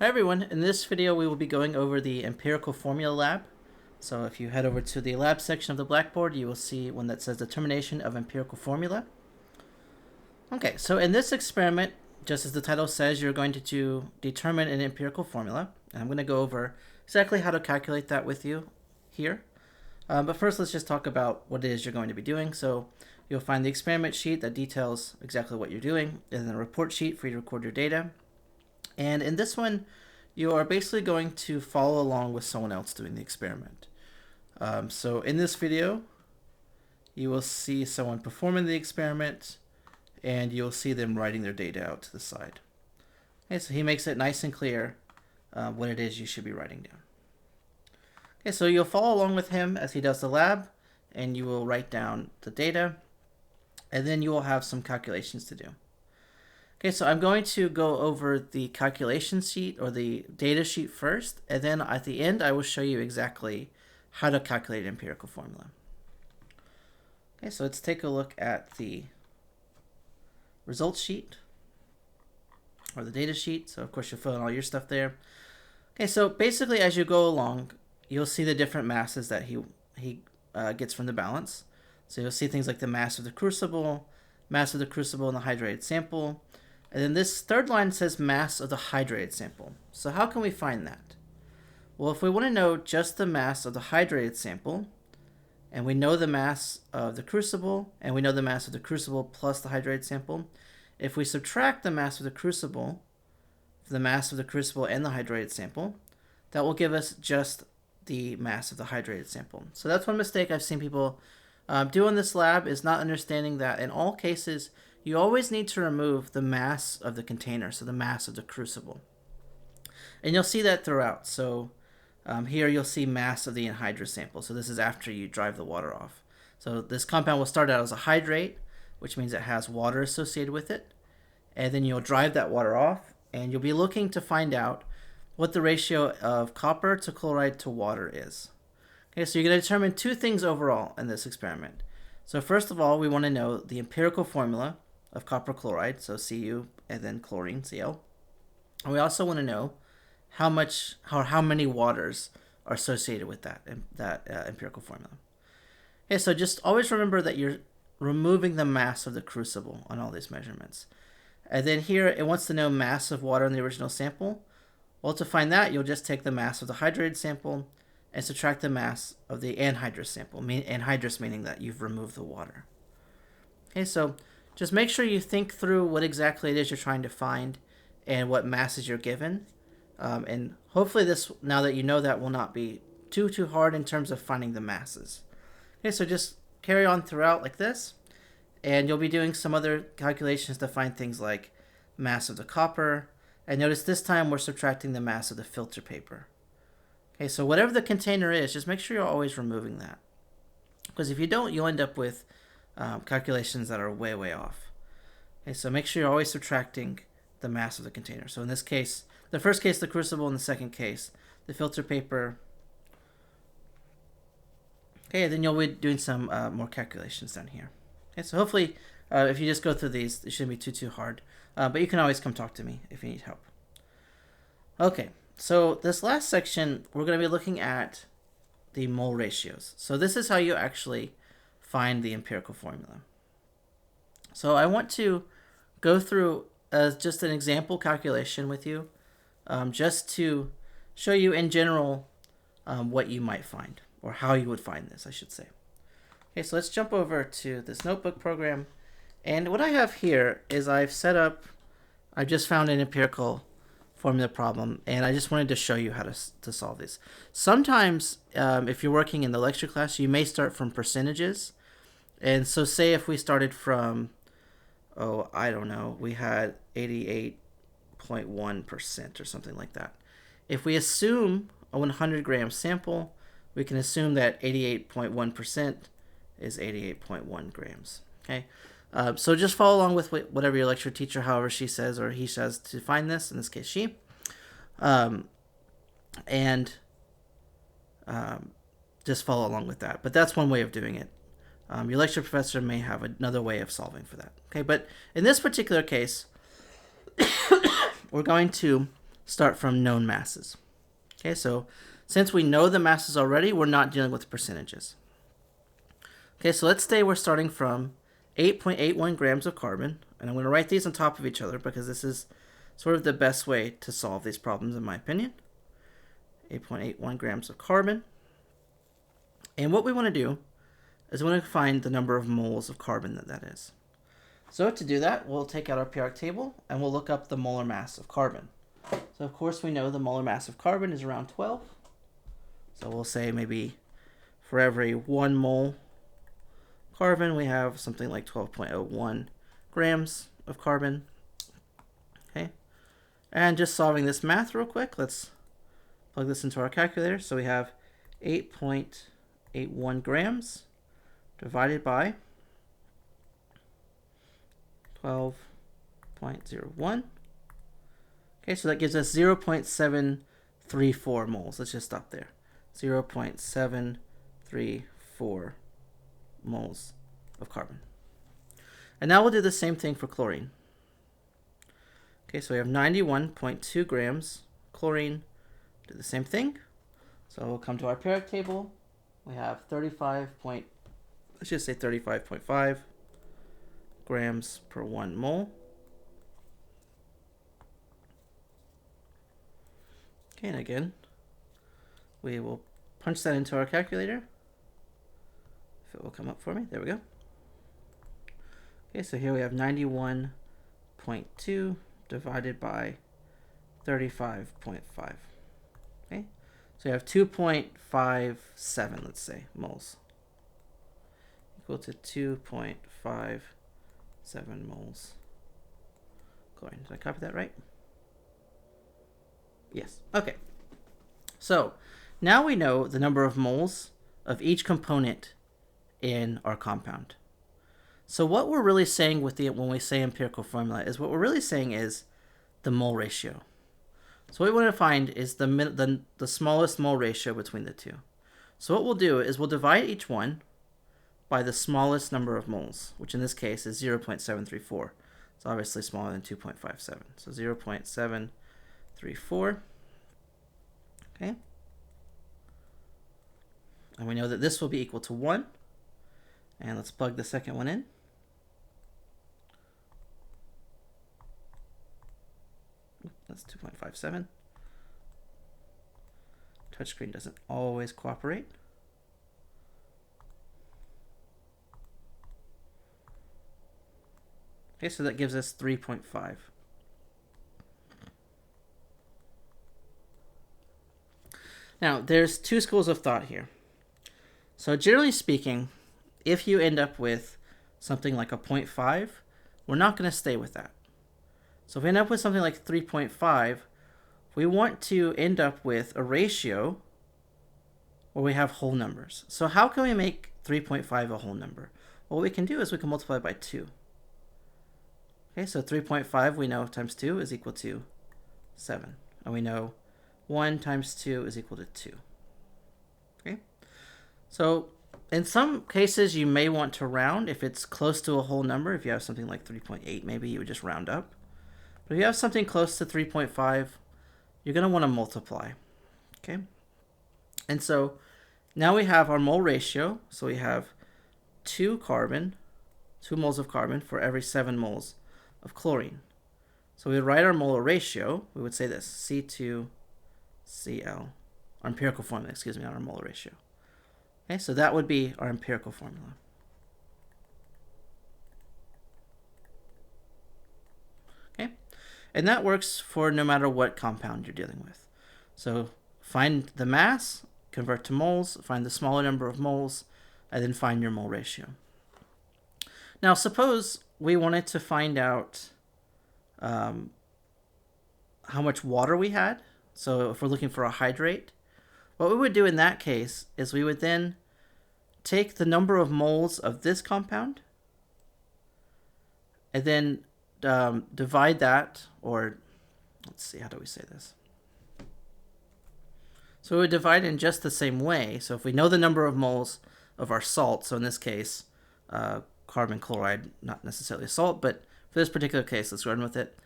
Hi everyone, in this video we will be going over the empirical formula lab. So if you head over to the lab section of the Blackboard, you will see one that says determination of empirical formula. Okay, so in this experiment, just as the title says, you're going to determine an empirical formula. And I'm going to go over exactly how to calculate that with you here. But first let's just talk about what it is you're going to be doing. So you'll find the experiment sheet that details exactly what you're doing, and then a report sheet for you to record your data. And in this one, you are basically going to follow along with someone else doing the experiment. So in this video, you will see someone performing the experiment, and you'll see them writing their data out to the side. Okay, so he makes it nice and clear what it is you should be writing down. Okay, so you'll follow along with him as he does the lab, and you will write down the data, and then you will have some calculations to do. Okay, so I'm going to go over the calculation sheet or the data sheet first, and then at the end I will show you exactly how to calculate an empirical formula. Okay, so let's take a look at the results sheet or the data sheet. So of course you'll fill in all your stuff there. Okay, so basically as you go along, you'll see the different masses that he gets from the balance. So you'll see things like the mass of the crucible and the hydrated sample. And then this third line says mass of the hydrated sample. So how can we find that? Well, if we want to know just the mass of the hydrated sample, and we know the mass of the crucible, and we know the mass of the crucible plus the hydrated sample, if we subtract the mass of the crucible from the mass of the crucible and the hydrated sample, that will give us just the mass of the hydrated sample. So that's one mistake I've seen people do in this lab, is not understanding that in all cases, you always need to remove the mass of the container, so the mass of the crucible. And you'll see that throughout. So here you'll see mass of the anhydrous sample. So this is after you drive the water off. So this compound will start out as a hydrate, which means it has water associated with it. And then you'll drive that water off, and you'll be looking to find out what the ratio of copper to chloride to water is. Okay, so you're going to determine two things overall in this experiment. So first of all, we want to know the empirical formula of copper chloride, so Cu and then chlorine, Cl. And we also want to know how many waters are associated with that empirical formula. Okay, so just always remember that you're removing the mass of the crucible on all these measurements. And then here it wants to know mass of water in the original sample. Well, to find that, you'll just take the mass of the hydrated sample and subtract the mass of the anhydrous sample. Anhydrous meaning that you've removed the water. Okay, so just make sure you think through what exactly it is you're trying to find and what masses you're given. And hopefully this, now that you know that, will not be too hard in terms of finding the masses. Okay, so just carry on throughout like this, and you'll be doing some other calculations to find things like mass of the copper. And notice this time we're subtracting the mass of the filter paper. Okay, so whatever the container is, just make sure you're always removing that. Because if you don't, you'll end up with calculations that are way off. Okay, so make sure you're always subtracting the mass of the container. So in this case, the first case, the crucible, in the second case, the filter paper. Okay, then you'll be doing some more calculations down here. Okay, so hopefully, if you just go through these, it shouldn't be too hard. But you can always come talk to me if you need help. Okay, so this last section, we're going to be looking at the mole ratios. So this is how you actually find the empirical formula. So I want to go through just an example calculation with you, just to show you in general what you might find, or how you would find this, I should say. Okay, so let's jump over to this notebook program. And what I have here is I've just found an empirical formula problem, and I just wanted to show you how to solve this. Sometimes, if you're working in the lecture class, you may start from percentages. And so say if we started from, I don't know, we had 88.1% or something like that. If we assume a 100 gram sample, we can assume that 88.1% is 88.1 grams. Okay, so just follow along with whatever your lecture teacher, however she says or he says to find this, in this case she. Just follow along with that. But that's one way of doing it. Your lecture professor may have another way of solving for that. Okay, but in this particular case, we're going to start from known masses. Okay, so since we know the masses already, we're not dealing with percentages. Okay, so let's say we're starting from 8.81 grams of carbon, and I'm going to write these on top of each other because this is sort of the best way to solve these problems in my opinion. 8.81 grams of carbon. And what we want to do is we want to find the number of moles of carbon that is. So to do that, we'll take out our periodic table and we'll look up the molar mass of carbon. So of course we know the molar mass of carbon is around 12. So we'll say maybe for every 1 mole carbon, we have something like 12.01 grams of carbon. Okay, and just solving this math real quick, let's plug this into our calculator. So we have 8.81 grams divided by 12.01. Okay, so that gives us 0.734 moles. Let's just stop there. 0.734 moles of carbon. And now we'll do the same thing for chlorine. Okay, so we have 91.2 grams chlorine. Do the same thing. So we'll come to our periodic table. We have 35.5 grams per 1 mole. Okay, and again, we will punch that into our calculator. If it will come up for me. There we go. Okay, so here we have 91.2 divided by 35.5. Okay, so we have 2.57, let's say, moles. Equal to 2.57 moles chlorine. Did I copy that right? Yes. Okay. So now we know the number of moles of each component in our compound. So what we're really saying with when we say empirical formula is what we're really saying is the mole ratio. So what we want to find is the smallest mole ratio between the two. So what we'll do is we'll divide each one by the smallest number of moles, which in this case is 0.734. It's obviously smaller than 2.57. So 0.734. Okay. And we know that this will be equal to 1. And let's plug the second one in. That's 2.57. Touchscreen doesn't always cooperate. Okay, so that gives us 3.5. Now, there's two schools of thought here. So generally speaking, if you end up with something like a 0.5, we're not going to stay with that. So if we end up with something like 3.5, we want to end up with a ratio where we have whole numbers. So how can we make 3.5 a whole number? Well, what we can do is we can multiply by 2. Okay, so 3.5 we know times 2 is equal to 7. And we know 1 times 2 is equal to 2. Okay, so in some cases you may want to round if it's close to a whole number. If you have something like 3.8, maybe you would just round up. But if you have something close to 3.5, you're going to want to multiply. Okay, and so now we have our mole ratio. So we have 2 moles of carbon for every 7 moles of chlorine. So we would write our molar ratio. We would say this, C2Cl, our empirical formula, excuse me, not our molar ratio. Okay, so that would be our empirical formula. Okay, and that works for no matter what compound you're dealing with. So find the mass, convert to moles, find the smaller number of moles, and then find your mole ratio. Now suppose we wanted to find out how much water we had. So if we're looking for a hydrate, what we would do in that case is we would then take the number of moles of this compound and then divide that, or let's see, how do we say this? So we would divide in just the same way. So if we know the number of moles of our salt, so in this case, carbon chloride, not necessarily salt, but for this particular case, let's run with it.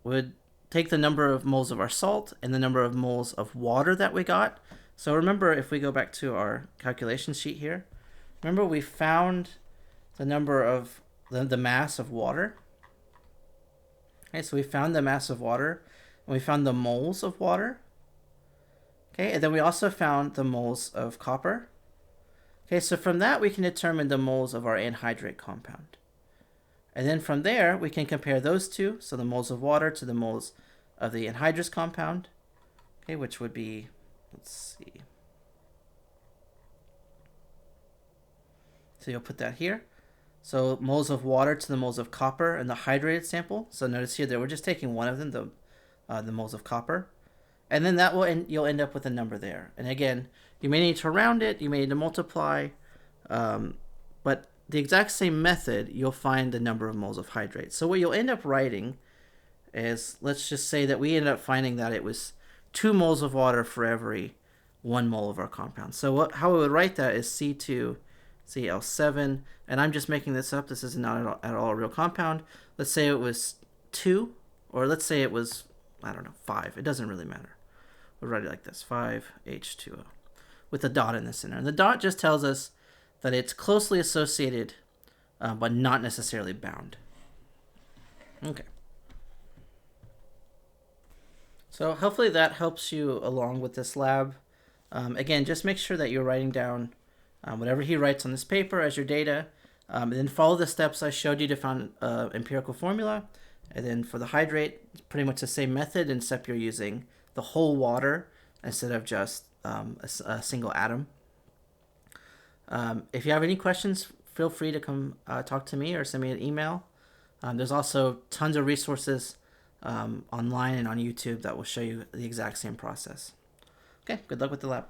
Would take the number of moles of our salt and the number of moles of water that we got. So remember, if we go back to our calculation sheet here, remember we found the number of the mass of water. Okay, so we found the mass of water, and we found the moles of water. Okay, and then we also found the moles of copper. Okay, so from that we can determine the moles of our anhydrate compound. And then from there we can compare those two, so the moles of water to the moles of the anhydrous compound, okay, which would be, let's see. So you'll put that here. So moles of water to the moles of copper in the hydrated sample. So notice here that we're just taking one of them, the moles of copper. And then that will you'll end up with a number there. And again, you may need to round it, you may need to multiply, but the exact same method, you'll find the number of moles of hydrate. So what you'll end up writing is, let's just say that we ended up finding that it was 2 moles of water for every 1 mole of our compound. So how we would write that is C2Cl7, and I'm just making this up. This is not at all a real compound. Let's say it was 2, or let's say it was, I don't know, 5. It doesn't really matter. We'll write it like this, 5H2O, with a dot in the center. And the dot just tells us that it's closely associated, but not necessarily bound. Okay. So hopefully that helps you along with this lab. Again, just make sure that you're writing down whatever he writes on this paper as your data, and then follow the steps I showed you to find empirical formula. And then for the hydrate, it's pretty much the same method, except you're using the whole water instead of just a single atom. If you have any questions, feel free to come talk to me or send me an email. There's also tons of resources online and on YouTube that will show you the exact same process. Okay, good luck with the lab.